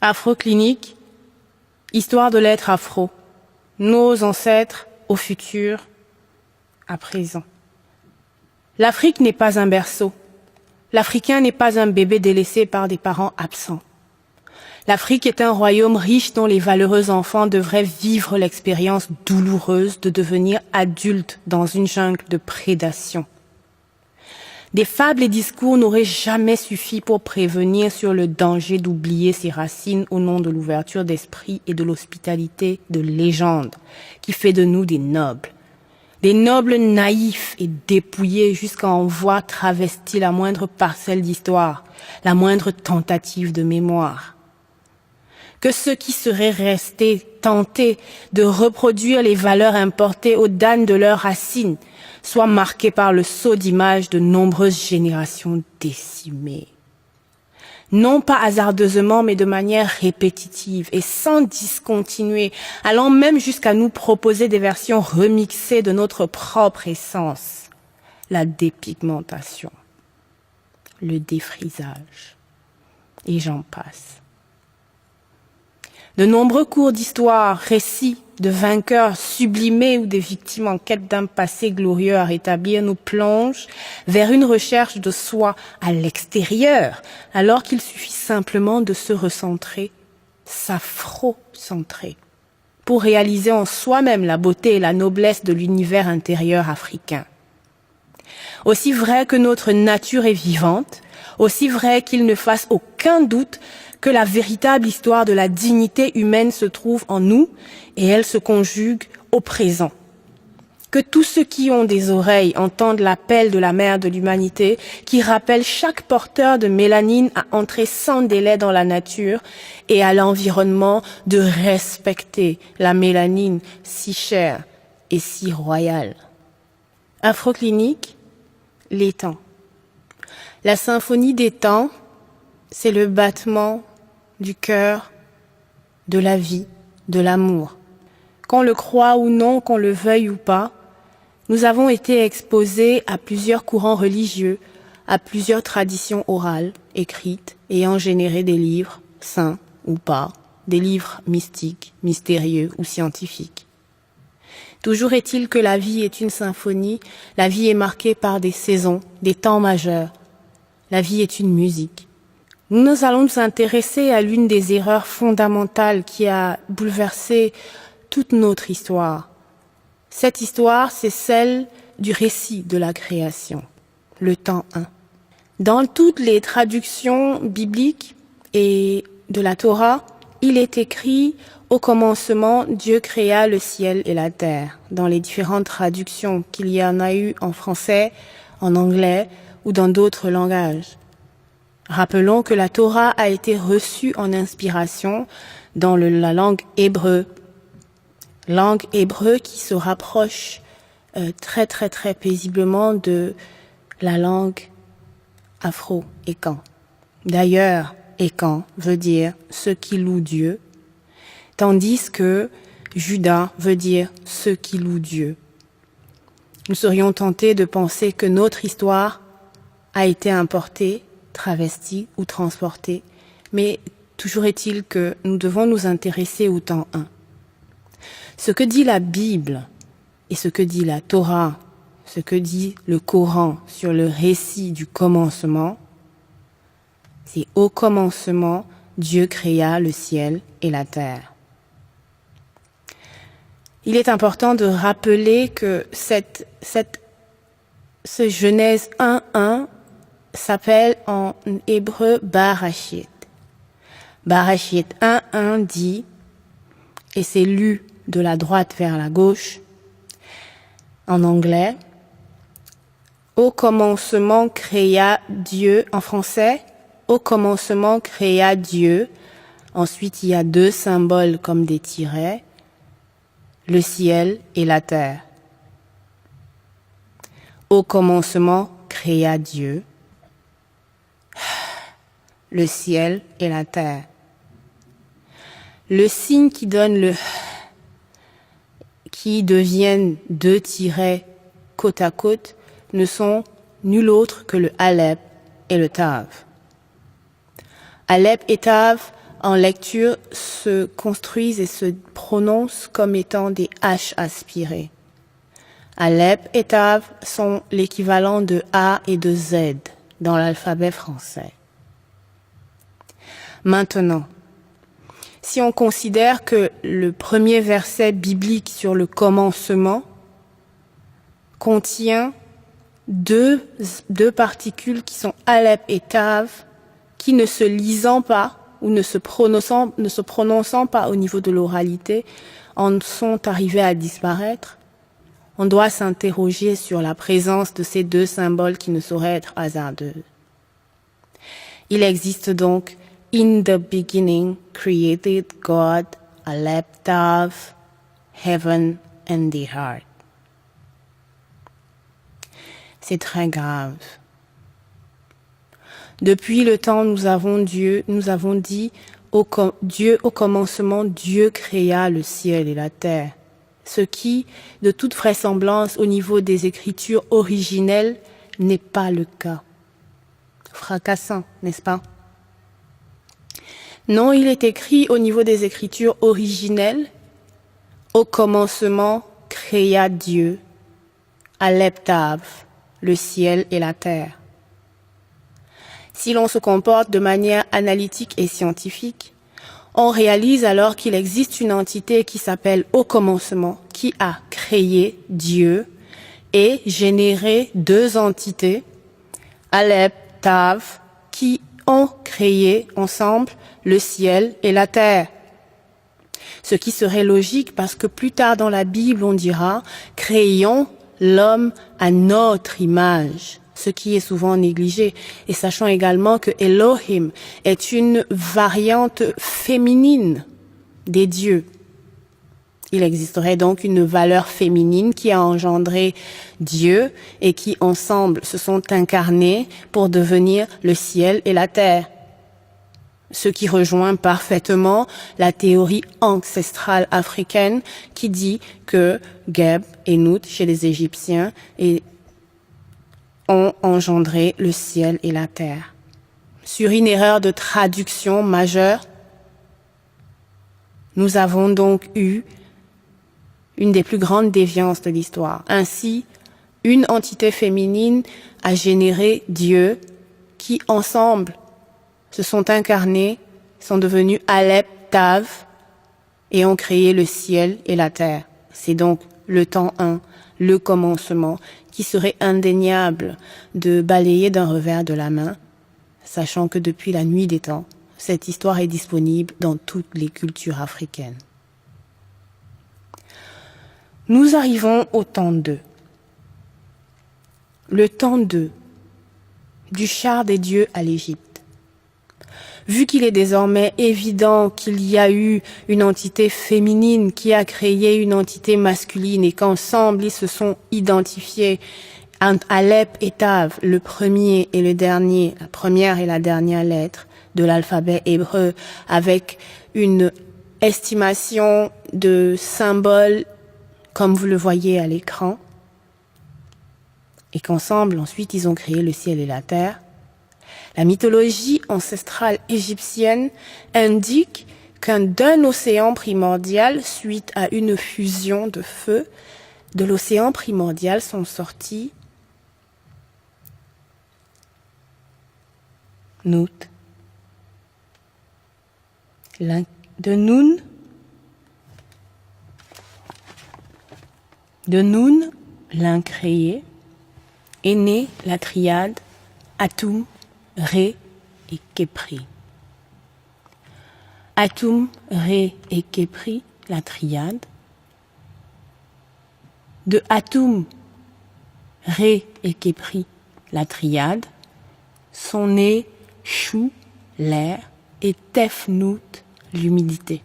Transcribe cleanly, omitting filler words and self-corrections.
Afroclinique, histoire de l'être afro, nos ancêtres au futur, à présent. L'Afrique n'est pas un berceau. L'Africain n'est pas un bébé délaissé par des parents absents. L'Afrique est un royaume riche dont les valeureux enfants devraient vivre l'expérience douloureuse de devenir adultes dans une jungle de prédation. Des fables et discours n'auraient jamais suffi pour prévenir sur le danger d'oublier ses racines au nom de l'ouverture d'esprit et de l'hospitalité de légende qui fait de nous des nobles naïfs et dépouillés jusqu'à en voir travestir la moindre parcelle d'histoire, la moindre tentative de mémoire. Que ceux qui seraient restés tentés de reproduire les valeurs importées aux dames de leurs racines soient marqués par le sceau d'image de nombreuses générations décimées. Non pas hasardeusement, mais de manière répétitive et sans discontinuer, allant même jusqu'à nous proposer des versions remixées de notre propre essence. La dépigmentation, le défrisage, et j'en passe. De nombreux cours d'histoire, récits de vainqueurs sublimés ou des victimes en quête d'un passé glorieux à rétablir nous plongent vers une recherche de soi à l'extérieur, alors qu'il suffit simplement de se recentrer, s'afro-centrer, pour réaliser en soi-même la beauté et la noblesse de l'univers intérieur africain. Aussi vrai que notre nature est vivante, aussi vrai qu'il ne fasse aucun doute que la véritable histoire de la dignité humaine se trouve en nous et elle se conjugue au présent. Que tous ceux qui ont des oreilles entendent l'appel de la mère de l'humanité qui rappelle chaque porteur de mélanine à entrer sans délai dans la nature et à l'environnement de respecter la mélanine si chère et si royale. Afroclinique, les temps. La symphonie des temps, c'est le battement du cœur, de la vie, de l'amour. Qu'on le croie ou non, qu'on le veuille ou pas, nous avons été exposés à plusieurs courants religieux, à plusieurs traditions orales, écrites, ayant généré des livres, saints ou pas, des livres mystiques, mystérieux ou scientifiques. Toujours est-il que la vie est une symphonie, la vie est marquée par des saisons, des temps majeurs. La vie est une musique. Nous allons nous intéresser à l'une des erreurs fondamentales qui a bouleversé toute notre histoire. Cette histoire, c'est celle du récit de la création, le temps 1. Dans toutes les traductions bibliques et de la Torah, il est écrit « Au commencement, Dieu créa le ciel et la terre » dans les différentes traductions qu'il y en a eu en français, en anglais ou dans d'autres langages. Rappelons que la Torah a été reçue en inspiration dans la langue hébreu qui se rapproche très paisiblement de la langue afro-écan. D'ailleurs, écan veut dire ceux qui louent Dieu, tandis que Juda veut dire ceux qui louent Dieu. Nous serions tentés de penser que notre histoire a été importée, travestie ou transportée, mais toujours est-il que nous devons nous intéresser au temps 1. Ce que dit la Bible et ce que dit la Torah, ce que dit le Coran sur le récit du commencement, c'est au commencement, Dieu créa le ciel et la terre. Il est important de rappeler que ce Genèse 1.1 s'appelle en hébreu Barashit. Barashit 1.1 dit, et c'est lu de la droite vers la gauche, en anglais, au commencement créa Dieu, en français, au commencement créa Dieu, ensuite il y a 2 symboles comme des tirets, le ciel et la terre. Au commencement créa Dieu, le ciel et la terre. Le signe qui donne qui deviennent 2 tirets côte à côte ne sont nul autre que le Aleph et le Tav. Aleph et Tav en lecture se construisent et se prononcent comme étant des H aspirées. Alep et Tav sont l'équivalent de A et de Z dans l'alphabet français. Maintenant, si on considère que le premier verset biblique sur le commencement contient deux particules qui sont Alep et Tav, qui ne se lisant pas ou ne se prononçant pas au niveau de l'oralité, en sont arrivés à disparaître, on doit s'interroger sur la présence de ces deux symboles qui ne sauraient être hasardeux. Il existe donc In the beginning created God, Alep Tav, heaven and the heart. C'est très grave. Depuis le temps, nous avons dit, Dieu au commencement, Dieu créa le ciel et la terre. Ce qui, de toute vraisemblance, au niveau des écritures originelles, n'est pas le cas. Fracassant, n'est-ce pas? Non, il est écrit au niveau des écritures originelles, au commencement créa Dieu, Alep Tav, le ciel et la terre. Si l'on se comporte de manière analytique et scientifique, on réalise alors qu'il existe une entité qui s'appelle au commencement, qui a créé Dieu et généré deux entités, Alep, Tav, qui ont créé ensemble le ciel et la terre. Ce qui serait logique parce que plus tard dans la Bible, on dira « créons l'homme à notre image », ce qui est souvent négligé. Et sachant également que Elohim est une variante féminine des dieux. Il existerait donc une valeur féminine qui a engendré Dieu et qui ensemble se sont incarnés pour devenir le ciel et la terre. Ce qui rejoint parfaitement la théorie ancestrale africaine qui dit que Geb et Nout chez les Égyptiens ont engendré le ciel et la terre. Sur une erreur de traduction majeure, nous avons donc eu une des plus grandes déviances de l'histoire. Ainsi, une entité féminine a généré Dieu qui, ensemble, se sont incarnés, sont devenus Alep, Tav et ont créé le ciel et la terre. C'est donc le temps 1, le commencement, qui serait indéniable de balayer d'un revers de la main, sachant que depuis la nuit des temps, cette histoire est disponible dans toutes les cultures africaines. Nous arrivons au temps 2. Le temps 2 du char des dieux à l'Égypte. Vu qu'il est désormais évident qu'il y a eu une entité féminine qui a créé une entité masculine et qu'ensemble ils se sont identifiés, Alep et Tav, le premier et le dernier, la première et la dernière lettre de l'alphabet hébreu, avec une estimation de symboles comme vous le voyez à l'écran, et qu'ensemble, ensuite, ils ont créé le ciel et la terre. La mythologie ancestrale égyptienne indique d'un océan primordial, suite à une fusion de feu, de l'océan primordial sont sortis Nout, de Noun, l'incréé, est née la triade Atum, Ré et Képri. Atum, Ré et Képri, la triade. De Atum, Ré et Képri, la triade, sont nés Chou, l'air, et Tefnout, l'humidité.